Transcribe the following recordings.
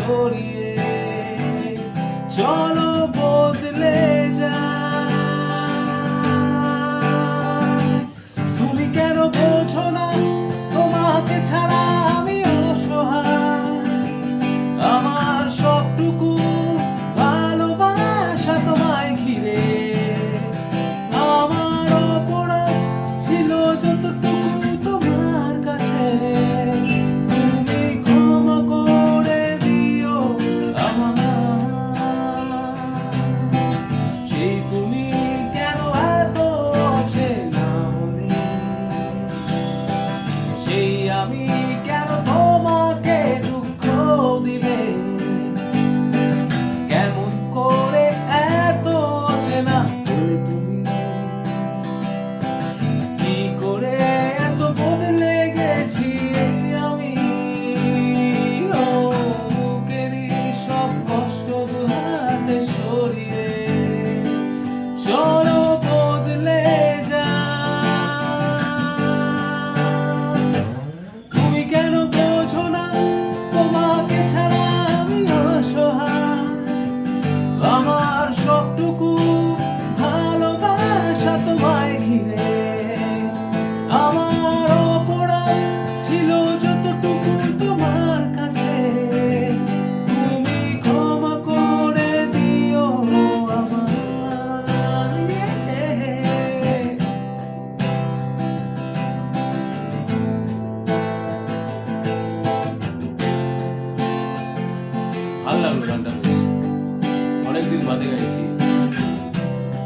ছড়িয়ে চলো বদলে যাই। তুমি কেন বোঝো না তোমাকে ছাড়া আমি অসহায়, আমার সবটুকু ভালোবাসা তোমায় ঘিরে, আমার অপরাধ ছিল যতটুকু তোমার কাছে, তুমি ক্ষমা করে দিও আমায়। সেই তুমি কেন এত অচেনা মনে, সেই আমি কেন তোমাকে দুঃখ দিলে, কেমন করে এত অচেনা হলে তুমি, কি করে এত বদলে গেছি আমি। ও বুকেরই সব কষ্ট দুহাতে সরিয়ে চলো বদলে যাই। তুমি কেন বোঝো না তোমাকে ছাড়া আমি অসহায়, আমার সবটুকু ভালোবাসা তোমায় ঘিরে, আমার অপরাধ ছিল যতটুকু তোমার কাছে, তুমি ক্ষমা করে দিও আমায়। ভালো লাগলো গানটা, অনেকদিন বাদে গাইছি।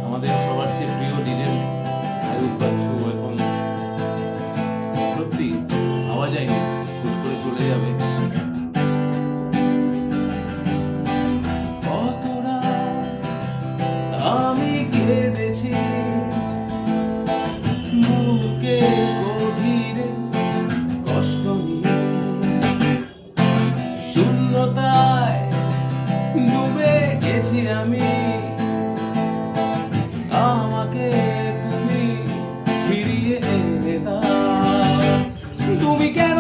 আমাদের সবার চেয়ে প্রিয় ডিজে আয়ুব বাচ্চু এখন সত্যি পাওয়া যায়নি, হুট করে চলে যাবে। কতটা আমি কেঁদেছি বুকে গভীরে কষ্ট নিয়ে, শূন্যতায় ডুবে গেছি আমি, আমাকে তুমি ফিরিয়ে এনে দাও। তুমি কেন